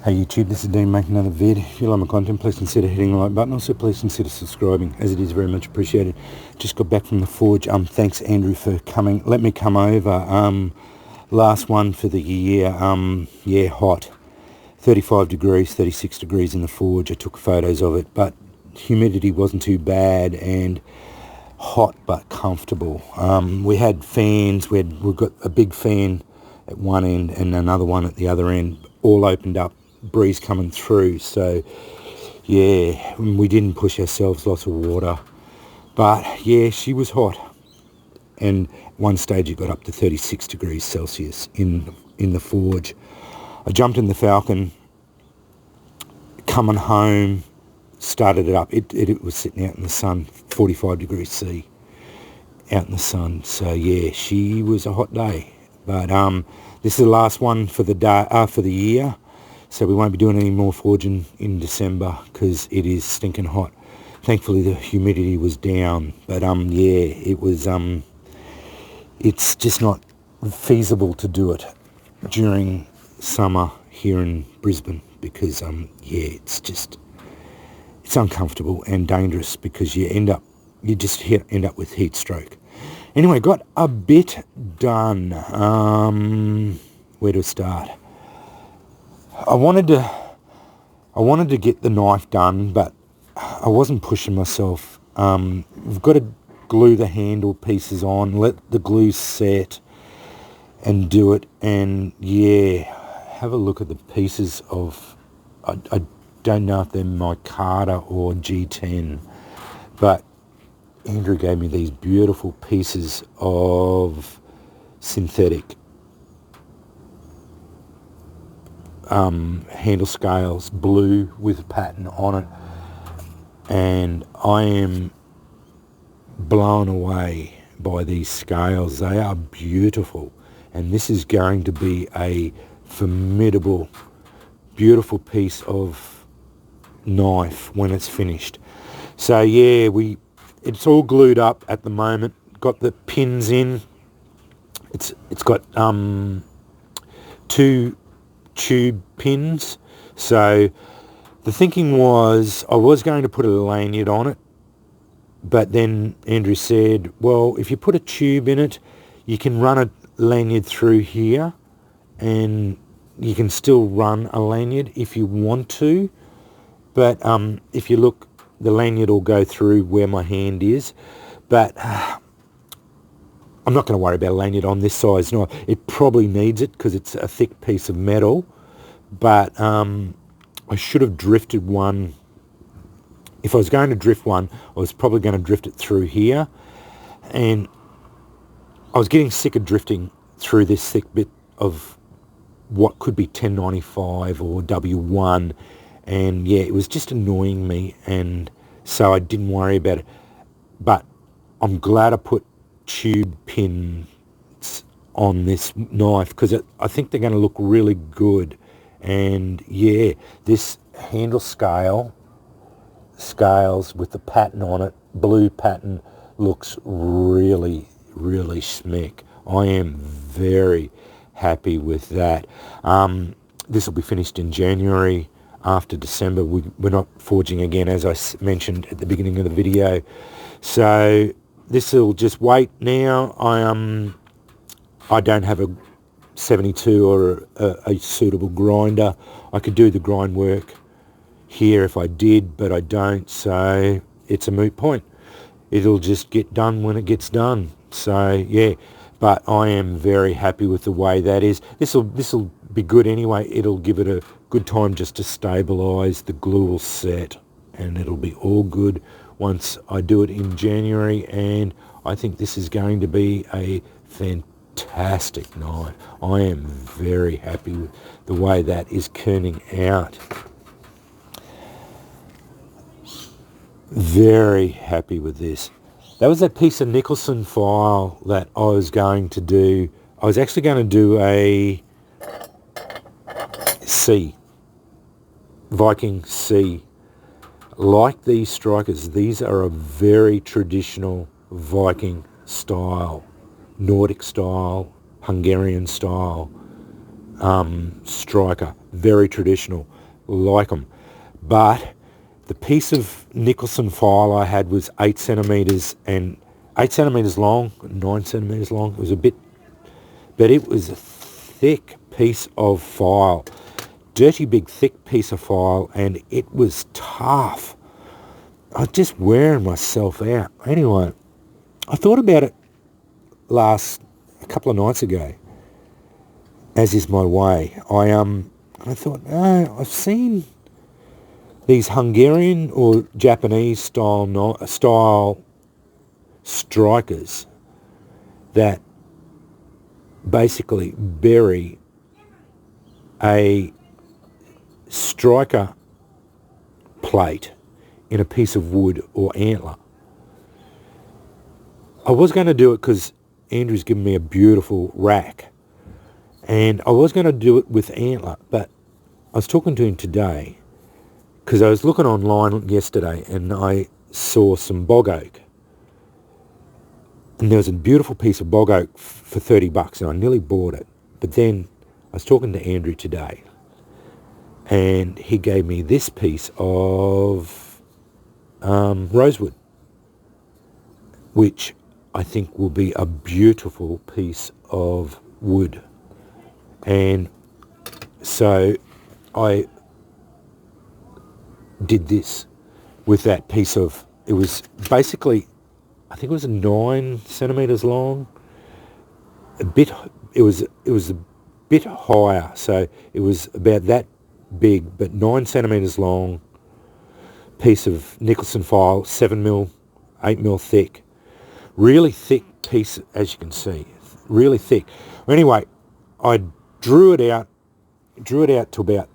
Hey YouTube, this is Dean making another vid. If you like my content, please consider hitting the like button. Also, please consider subscribing, as it is very much appreciated. Just got back from the forge. Thanks Andrew for coming. Let me come over. Last one for the year. Yeah, hot. 35 degrees, 36 degrees in the forge. I took photos of it, but humidity wasn't too bad and hot but comfortable. We had fans. We've got a big fan at one end and another one at the other end, all opened up. Breeze coming through, so yeah, we didn't push ourselves, lots of water, but yeah, she was hot, and at one stage it got up to 36 degrees Celsius in the forge. I jumped in the Falcon, coming home, started it up. It was sitting out in the sun, 45 degrees C out in the sun, so yeah, she was a hot day. But this is the last one for the day, for the year. So we won't be doing any more forging in December because it is stinking hot. Thankfully the humidity was down, but yeah, it was. It's just not feasible to do it during summer here in Brisbane because yeah, it's uncomfortable and dangerous because you end up with heat stroke. Anyway, got a bit done. Where to start? I wanted to get the knife done, but I wasn't pushing myself. We've got to glue the handle pieces on, let the glue set, and do it. And yeah, have a look at the pieces of. I don't know if they're micarta or G10, but Andrew gave me these beautiful pieces of synthetic handle scales, blue with a pattern on it, and I am blown away by these scales. They are beautiful, and this is going to be a formidable, beautiful piece of knife when it's finished. So yeah, it's all glued up at the moment. Got the pins in. It's got 2 tube pins. So the thinking was I was going to put a lanyard on it, but then Andrew said, well, if you put a tube in it, you can run a lanyard through here, and you can still run a lanyard if you want to, but if you look, the lanyard will go through where my hand is, but I'm not going to worry about a lanyard on this size knife. It probably needs it because it's a thick piece of metal, but I should have drifted one. If I was going to drift one, I was probably going to drift it through here, and I was getting sick of drifting through this thick bit of what could be 1095 or W1, and yeah, it was just annoying me, and so I didn't worry about it. But I'm glad I put tube pins on this knife because I think they're going to look really good. And yeah, this handle scales with the pattern on it, blue pattern, looks really, really schmick. I am very happy with that. This will be finished in January. After December, we're not forging again, as I mentioned at the beginning of the video. So this will just wait now. I don't have a 72 or a suitable grinder. I could do the grind work here if I did, but I don't, so it's a moot point. It'll just get done when it gets done. So yeah, but I am very happy with the way that is. This'll be good anyway. It'll give it a good time just to stabilize. The glue will set, and it'll be all good once I do it in January. And I think this is going to be a fantastic knife. I am very happy with the way that is turning out. Very happy with this. That was that piece of Nicholson file that I was going to do. I was actually going to do a C, Viking C. Like these strikers, these are a very traditional Viking style, Nordic style, Hungarian style striker. Very traditional. like them. But the piece of Nicholson file I had was 8 centimetres long, 9 centimetres long. It was a bit, but it was a thick piece of file, dirty big thick piece of file, and it was tough. I was just wearing myself out. Anyway, I thought about it a couple of nights ago, as is my way. I thought, oh, I've seen these Hungarian or Japanese style strikers that basically bury a striker plate in a piece of wood or antler. I was going to do it because Andrew's given me a beautiful rack, and I was going to do it with antler, but I was talking to him today because I was looking online yesterday and I saw some bog oak, and there was a beautiful piece of bog oak for $30, and I nearly bought it. But then I was talking to Andrew today, and he gave me this piece of rosewood, which I think will be a beautiful piece of wood. And so I did this with that piece of, it was basically, I think it was 9 centimetres long. It was a bit higher, so it was about that big, but 9 centimetres long piece of Nicholson file, 7mm, 8mm thick. Really thick piece, as you can see, really thick. Anyway, I drew it out to about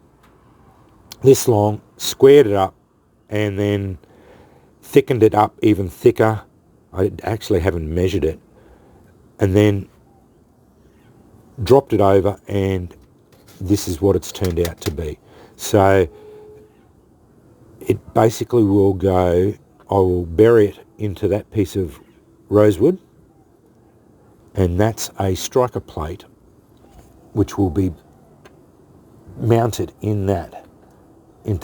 this long, squared it up, and then thickened it up even thicker. I actually haven't measured it. And then dropped it over, and this is what it's turned out to be. So it basically will go, I will bury it into that piece of rosewood, and that's a striker plate which will be mounted into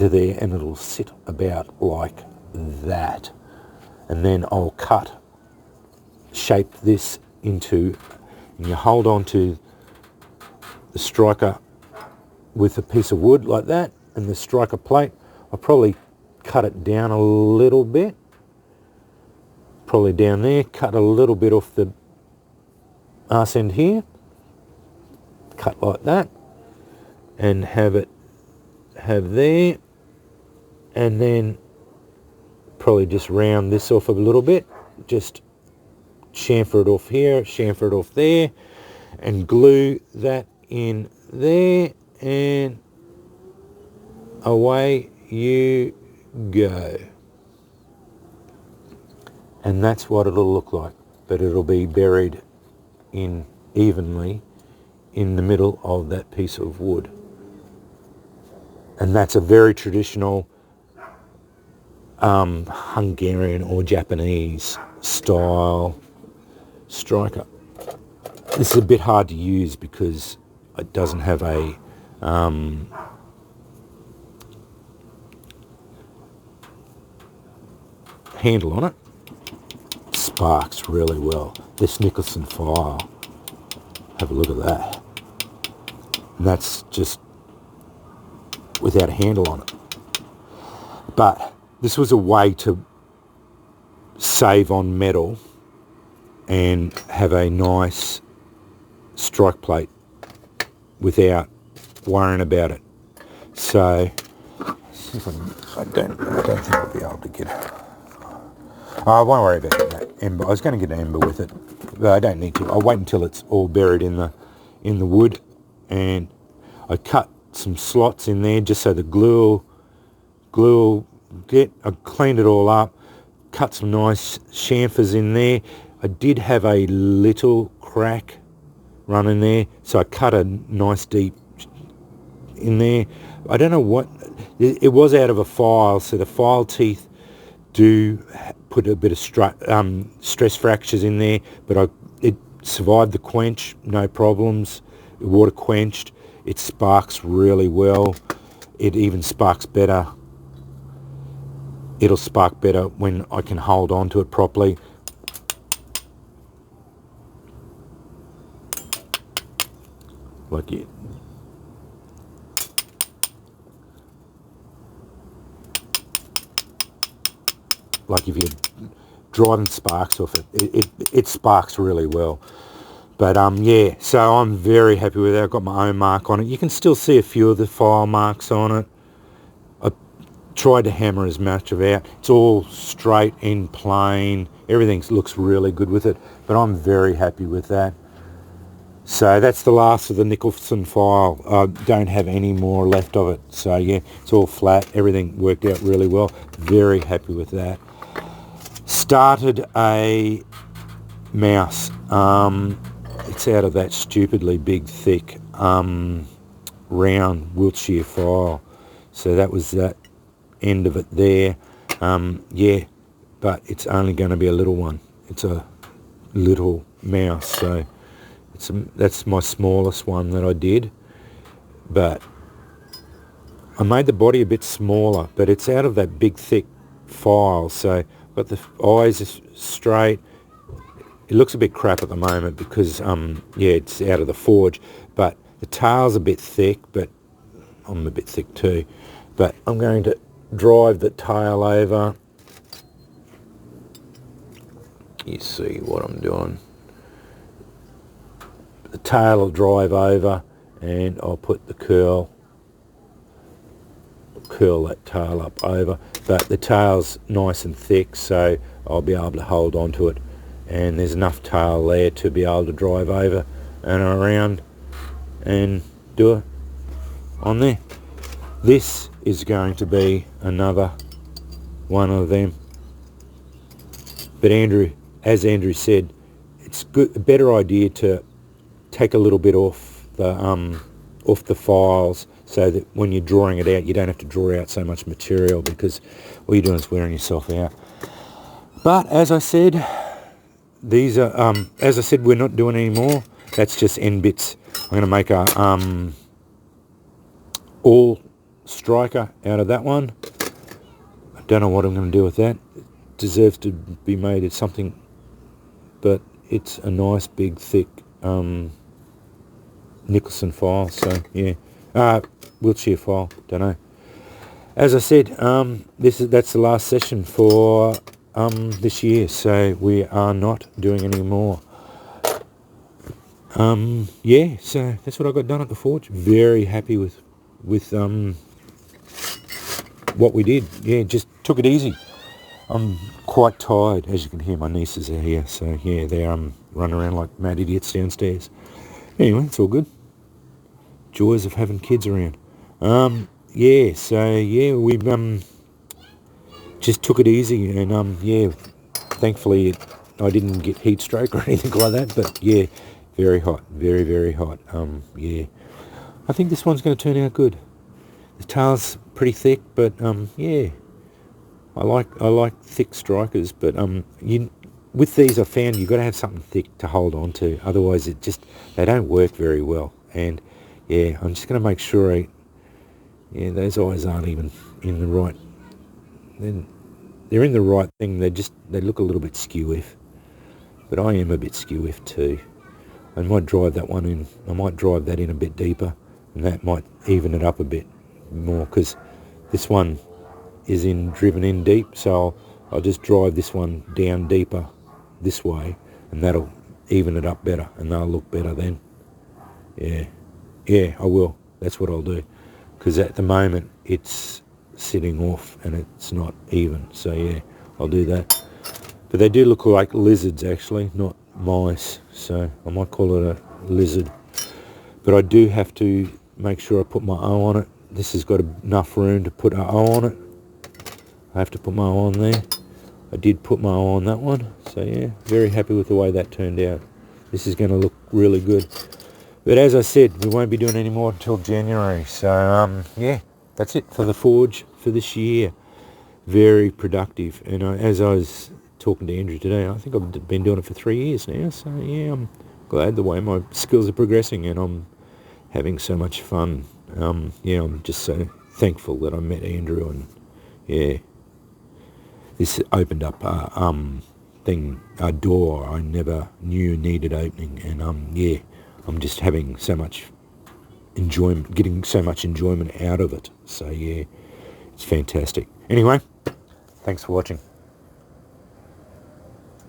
there, and it'll sit about like that. And then I'll shape this into, and you hold on to the striker with a piece of wood like that, and the striker plate, I'll probably cut it down a little bit, probably down there, cut a little bit off the arse end here, cut like that, and have there, and then probably just round this off a little bit, just chamfer it off here, chamfer it off there, and glue that in there, and away you go. And that's what it'll look like, but it'll be buried in evenly in the middle of that piece of wood. And that's a very traditional Hungarian or Japanese style striker. This is a bit hard to use because it doesn't have a handle on it. Sparks really well. This Nicholson file, have a look at that. And that's just without a handle on it. But this was a way to save on metal and have a nice strike plate without worrying about it. So I don't think I'll be able to get it. I won't worry about that ember. I was going to get an ember with it, but I don't need to. I'll wait until it's all buried in the wood, and I cut some slots in there just so the glue will get. I cleaned it all up, cut some nice chamfers in there. I did have a little crack running there, so I cut a nice deep in there. I don't know what it was, out of a file, so the file teeth do put a bit of stress fractures in there, but it survived the quench, no problems. Water quenched. It sparks really well. it even sparks better. It'll spark better when I can hold on to it properly. Like it. Like if you're driving sparks off it, it sparks really well. But yeah, so I'm very happy with it. I've got my own mark on it. You can still see a few of the file marks on it. I tried to hammer as much of it out. It's all straight in plane. Everything looks really good with it. But I'm very happy with that. So that's the last of the Nicholson file. I don't have any more left of it. So yeah, it's all flat. Everything worked out really well. Very happy with that. Started a mouse. It's out of that stupidly big, thick, round Wiltshire file. So that was that end of it there. Yeah, but it's only going to be a little one. It's a little mouse, so that's my smallest one that I did. But I made the body a bit smaller, but it's out of that big, thick file. So got the eyes straight. It looks a bit crap at the moment because, yeah, it's out of the forge. But the tail's a bit thick, but I'm a bit thick too. But I'm going to drive the tail over. You see what I'm doing. The tail will drive over and I'll put the curl that tail up over. But the tail's nice and thick, so I'll be able to hold on to it. And there's enough tail there to be able to drive over and around and do it on there. This is going to be another one of them. But as Andrew said, it's a better idea to take a little bit off the files so that when you're drawing it out, you don't have to draw out so much material because all you're doing is wearing yourself out. But as I said, these are, as I said, we're not doing any more. That's just end bits. I'm going to make a all striker out of that one. I don't know what I'm going to do with that. It deserves to be made into something, but it's a nice big thick Nicholson file. So yeah, Wiltshire file. Don't know. As I said, that's the last session for this year, so we are not doing any more. Yeah, so that's what I got done at the forge. Very happy with what we did. Yeah, just took it easy. I'm quite tired, as you can hear. My nieces are here, so yeah, they're running around like mad idiots downstairs. Anyway, it's all good. Joys of having kids around. Yeah, so yeah, we just took it easy, and yeah, thankfully I didn't get heat stroke or anything like that. But yeah, very hot, very, very hot. Yeah, I think this one's going to turn out good. The tail's pretty thick, but yeah, I like thick strikers. But with these, I found you've got to have something thick to hold on to. Otherwise, they don't work very well. And yeah, I'm just going to make sure yeah, those eyes aren't even in the right. They're in the right thing. They look a little bit skew-if, but I am a bit skew-if too. I might drive that one in. I might drive that in a bit deeper, and that might even it up a bit more because this one is driven in deep. So I'll just drive this one down deeper this way, and that'll even it up better, and they'll look better then. Yeah, I will. That's what I'll do, because at the moment it's sitting off and it's not even. So yeah, I'll do that. But they do look like lizards actually, not mice. So I might call it a lizard. But I do have to make sure I put my O on it. This has got enough room to put an O on it. I have to put my O on there. I did put my O on that one. So yeah, very happy with the way that turned out. This is going to look really good. But as I said, we won't be doing any more until January. So yeah, that's it for the forge for this year. Very productive. And as I was talking to Andrew today, I think I've been doing it for 3 years now. So yeah, I'm glad the way my skills are progressing, and I'm having so much fun. Yeah, I'm just so thankful that I met Andrew, and yeah, this opened up a door I never knew needed opening, and yeah, I'm just having so much enjoyment, getting so much enjoyment out of it. So yeah, it's fantastic. Anyway, thanks for watching.